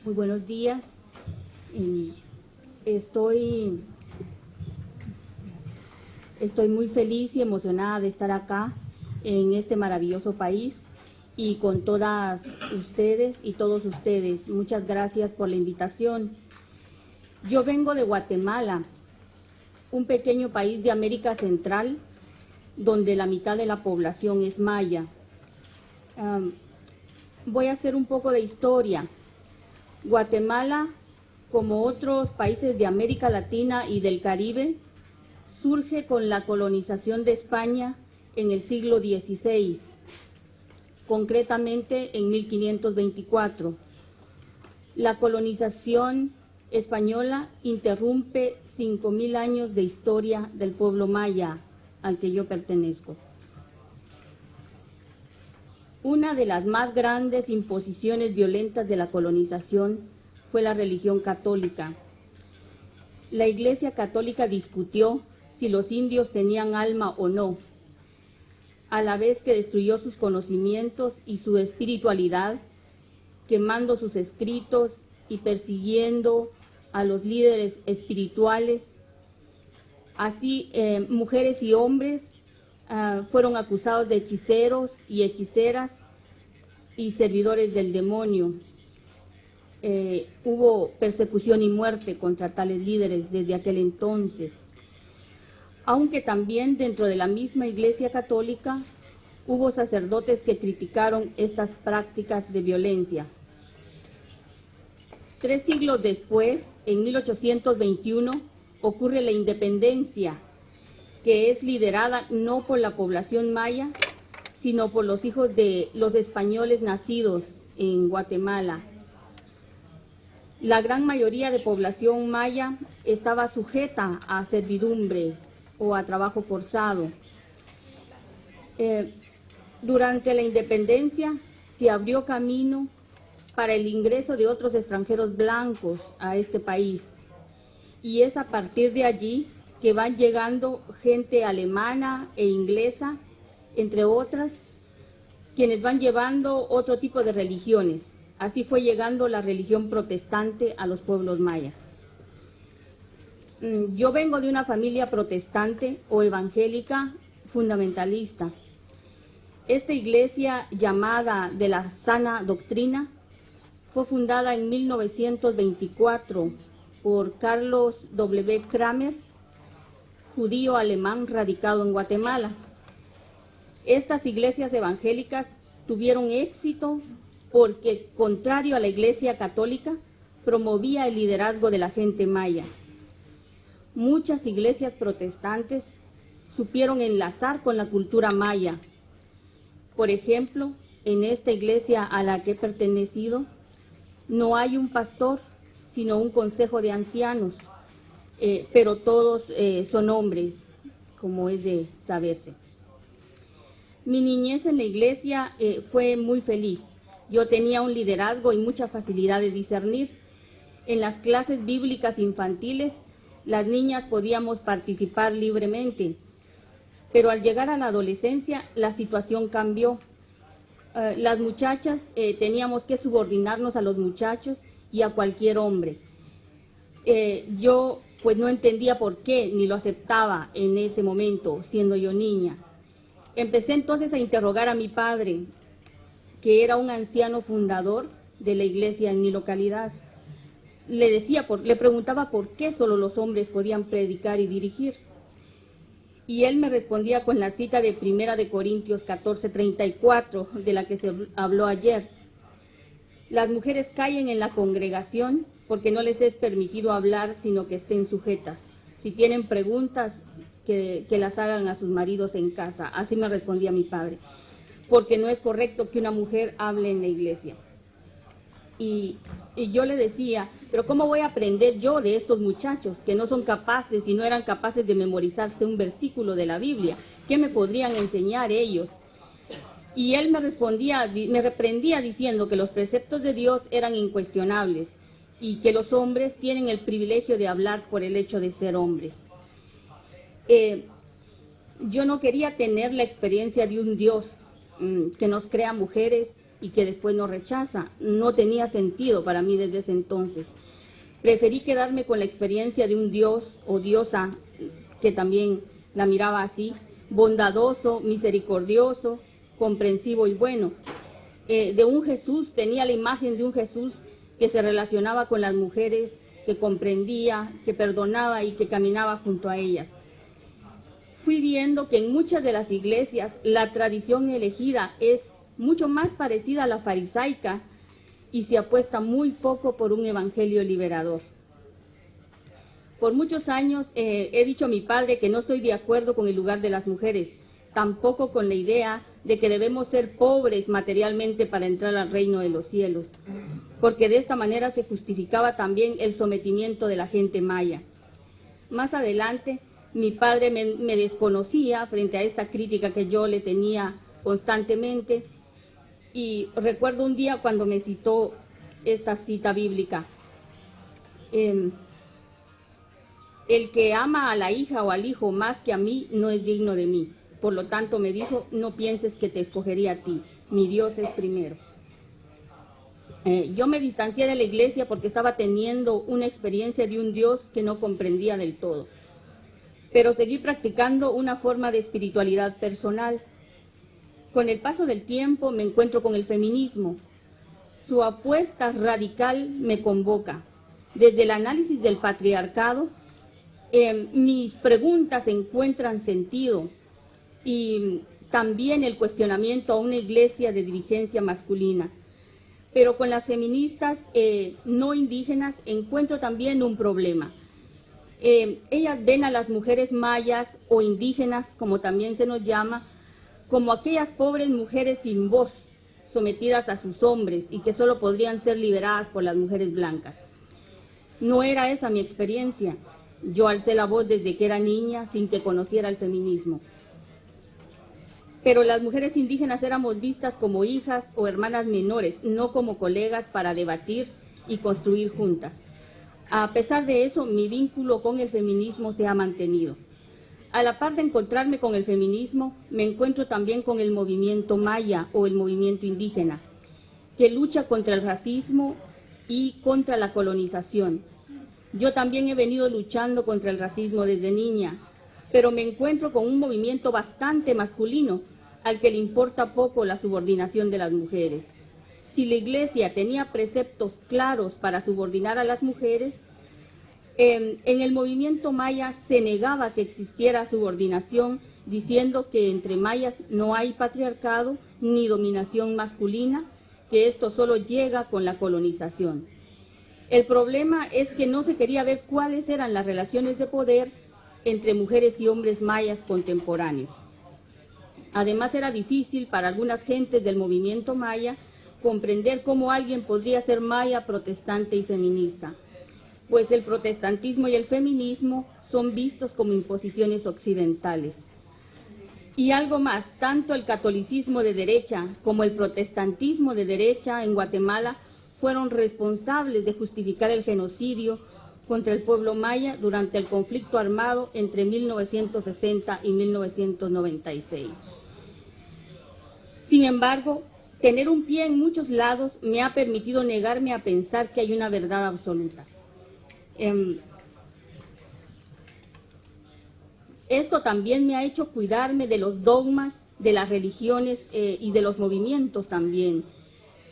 Muy buenos días. Estoy muy feliz y emocionada de estar acá en este maravilloso país y con todas ustedes y todos ustedes. Muchas gracias por la invitación. Yo vengo de Guatemala, un pequeño país de América Central, donde la mitad de la población es maya. Voy a hacer un poco de historia. Guatemala, como otros países de América Latina y del Caribe, surge con la colonización de España en el siglo XVI, concretamente en 1524. La colonización española interrumpe 5.000 años de historia del pueblo maya al que yo pertenezco. Una de las más grandes imposiciones violentas de la colonización fue la religión católica. La Iglesia Católica discutió si los indios tenían alma o no, a la vez que destruyó sus conocimientos y su espiritualidad, quemando sus escritos y persiguiendo a los líderes espirituales. Así, mujeres y hombres fueron acusados de hechiceros y hechiceras y servidores del demonio. Hubo persecución y muerte contra tales líderes desde aquel entonces. Aunque también dentro de la misma Iglesia Católica hubo sacerdotes que criticaron estas prácticas de violencia. 3 siglos después, en 1821, ocurre la independencia, que es liderada no por la población maya, sino por los hijos de los españoles nacidos en Guatemala. La gran mayoría de población maya estaba sujeta a servidumbre o a trabajo forzado. Durante la independencia se abrió camino para el ingreso de otros extranjeros blancos a este país, y es a partir de allí que van llegando gente alemana e inglesa, entre otras, quienes van llevando otro tipo de religiones. Así fue llegando la religión protestante a los pueblos mayas. Yo vengo de una familia protestante o evangélica fundamentalista. Esta iglesia, llamada de la Sana Doctrina, fue fundada en 1924 por Carlos W. Kramer, judío alemán radicado en Guatemala. Estas iglesias evangélicas tuvieron éxito porque, contrario a la Iglesia Católica, promovía el liderazgo de la gente maya. Muchas iglesias protestantes supieron enlazar con la cultura maya. Por ejemplo, en esta iglesia a la que he pertenecido, no hay un pastor, sino un consejo de ancianos, pero todos son hombres, como es de saberse. Mi niñez en la iglesia fue muy feliz. Yo tenía un liderazgo y mucha facilidad de discernir. En las clases bíblicas infantiles, las niñas podíamos participar libremente, pero al llegar a la adolescencia, la situación cambió. Las muchachas teníamos que subordinarnos a los muchachos y a cualquier hombre. Yo pues no entendía por qué, ni lo aceptaba en ese momento, siendo yo niña. Empecé entonces a interrogar a mi padre, que era un anciano fundador de la iglesia en mi localidad. Le preguntaba por qué solo los hombres podían predicar y dirigir. Y él me respondía con la cita de 1 Corintios 14:34, de la que se habló ayer. Las mujeres callen en la congregación porque no les es permitido hablar, sino que estén sujetas. Si tienen preguntas, que las hagan a sus maridos en casa. Así me respondía mi padre, porque no es correcto que una mujer hable en la iglesia. Y yo le decía, pero ¿cómo voy a aprender yo de estos muchachos que no son capaces y no eran capaces de memorizarse un versículo de la Biblia? ¿Qué me podrían enseñar ellos? Y él me reprendía diciendo que los preceptos de Dios eran incuestionables y que los hombres tienen el privilegio de hablar por el hecho de ser hombres. Yo no quería tener la experiencia de un Dios que nos crea mujeres y que después nos rechaza. No tenía sentido para mí desde ese entonces. Preferí quedarme con la experiencia de un Dios o diosa, que también la miraba así, bondadoso, misericordioso, comprensivo y bueno. De un Jesús, tenía la imagen de un Jesús que se relacionaba con las mujeres, que comprendía, que perdonaba y que caminaba junto a ellas. Fui viendo que en muchas de las iglesias la tradición elegida es mucho más parecida a la farisaica y se apuesta muy poco por un evangelio liberador. Por muchos años he dicho a mi padre que no estoy de acuerdo con el lugar de las mujeres, tampoco con la idea de que debemos ser pobres materialmente para entrar al reino de los cielos, porque de esta manera se justificaba también el sometimiento de la gente maya. Más adelante, mi padre me desconocía frente a esta crítica que yo le tenía constantemente, y recuerdo un día cuando me citó esta cita bíblica. El que ama a la hija o al hijo más que a mí no es digno de mí. Por lo tanto, me dijo, no pienses que te escogería a ti. Mi Dios es primero. Yo me distancié de la iglesia porque estaba teniendo una experiencia de un Dios que no comprendía del todo. Pero seguí practicando una forma de espiritualidad personal. Con el paso del tiempo me encuentro con el feminismo. Su apuesta radical me convoca. Desde el análisis del patriarcado, mis preguntas encuentran sentido, y también el cuestionamiento a una iglesia de dirigencia masculina. Pero con las feministas no indígenas encuentro también un problema. Ellas ven a las mujeres mayas o indígenas, como también se nos llama, como aquellas pobres mujeres sin voz, sometidas a sus hombres y que solo podrían ser liberadas por las mujeres blancas. No era esa mi experiencia. Yo alcé la voz desde que era niña sin que conociera el feminismo. Pero las mujeres indígenas éramos vistas como hijas o hermanas menores, no como colegas para debatir y construir juntas. A pesar de eso, mi vínculo con el feminismo se ha mantenido. A la par de encontrarme con el feminismo, me encuentro también con el movimiento maya o el movimiento indígena, que lucha contra el racismo y contra la colonización. Yo también he venido luchando contra el racismo desde niña, pero me encuentro con un movimiento bastante masculino, al que le importa poco la subordinación de las mujeres. Si la Iglesia tenía preceptos claros para subordinar a las mujeres, en el movimiento maya se negaba que existiera subordinación, diciendo que entre mayas no hay patriarcado ni dominación masculina, que esto solo llega con la colonización. El problema es que no se quería ver cuáles eran las relaciones de poder entre mujeres y hombres mayas contemporáneos. Además, era difícil para algunas gentes del movimiento maya comprender cómo alguien podría ser maya, protestante y feminista, pues el protestantismo y el feminismo son vistos como imposiciones occidentales. Y algo más, tanto el catolicismo de derecha como el protestantismo de derecha en Guatemala fueron responsables de justificar el genocidio contra el pueblo maya durante el conflicto armado entre 1960 y 1996. Sin embargo, tener un pie en muchos lados me ha permitido negarme a pensar que hay una verdad absoluta. Esto también me ha hecho cuidarme de los dogmas, de las religiones y de los movimientos también.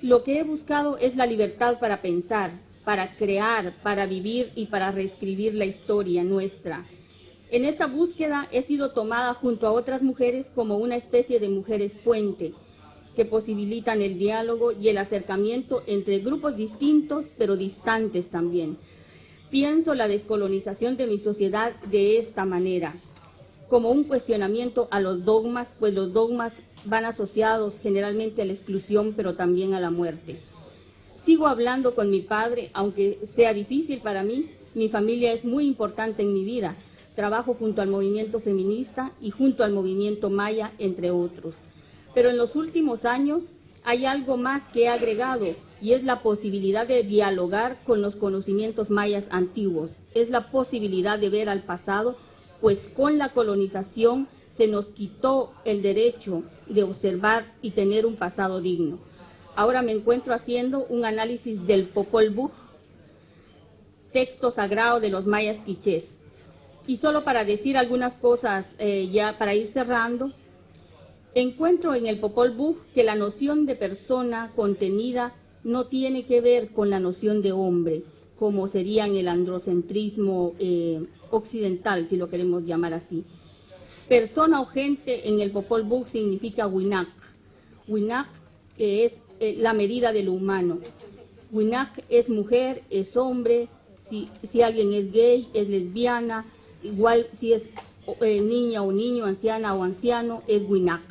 Lo que he buscado es la libertad para pensar, para crear, para vivir y para reescribir la historia nuestra. En esta búsqueda he sido tomada junto a otras mujeres como una especie de mujeres puente, que posibilitan el diálogo y el acercamiento entre grupos distintos pero distantes también. Pienso la descolonización de mi sociedad de esta manera, como un cuestionamiento a los dogmas, pues los dogmas van asociados generalmente a la exclusión, pero también a la muerte. Sigo hablando con mi padre, aunque sea difícil para mí. Mi familia es muy importante en mi vida. Trabajo junto al movimiento feminista y junto al movimiento maya, entre otros. Pero en los últimos años hay algo más que he agregado, y es la posibilidad de dialogar con los conocimientos mayas antiguos. Es la posibilidad de ver al pasado, pues con la colonización se nos quitó el derecho de observar y tener un pasado digno. ahora me encuentro haciendo un análisis del Popol Vuh, texto sagrado de los mayas quichés. Y solo para decir algunas cosas, ya para ir cerrando, encuentro en el Popol Vuh que la noción de persona contenida no tiene que ver con la noción de hombre, como sería en el androcentrismo occidental, si lo queremos llamar así. Persona o gente en el Popol Vuh significa Winak. Winak, que es la medida de lo humano. Winak es mujer, es hombre, si alguien es gay, es lesbiana, igual si es niña o niño, anciana o anciano, es Winak.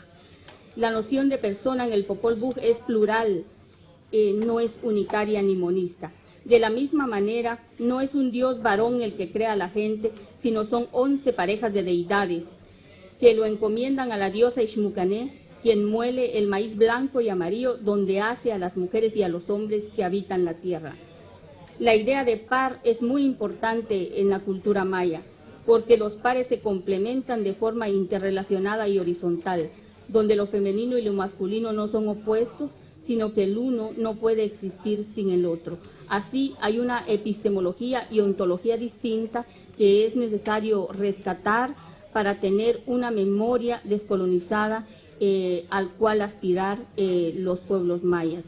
La noción de persona en el Popol Vuh es plural, no es unitaria ni monista. De la misma manera, no es un dios varón el que crea a la gente, sino son 11 parejas de deidades que lo encomiendan a la diosa Ixmucané, quien muele el maíz blanco y amarillo, donde hace a las mujeres y a los hombres que habitan la tierra. La idea de par es muy importante en la cultura maya, porque los pares se complementan de forma interrelacionada y horizontal, donde lo femenino y lo masculino no son opuestos, sino que el uno no puede existir sin el otro. Así hay una epistemología y ontología distinta que es necesario rescatar para tener una memoria descolonizada al cual aspirar los pueblos mayas.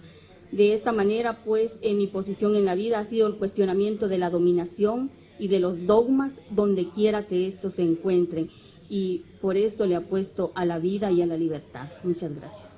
De esta manera, pues, mi posición en la vida ha sido el cuestionamiento de la dominación y de los dogmas donde quiera que estos se encuentren. Y por esto le apuesto a la vida y a la libertad. Muchas gracias.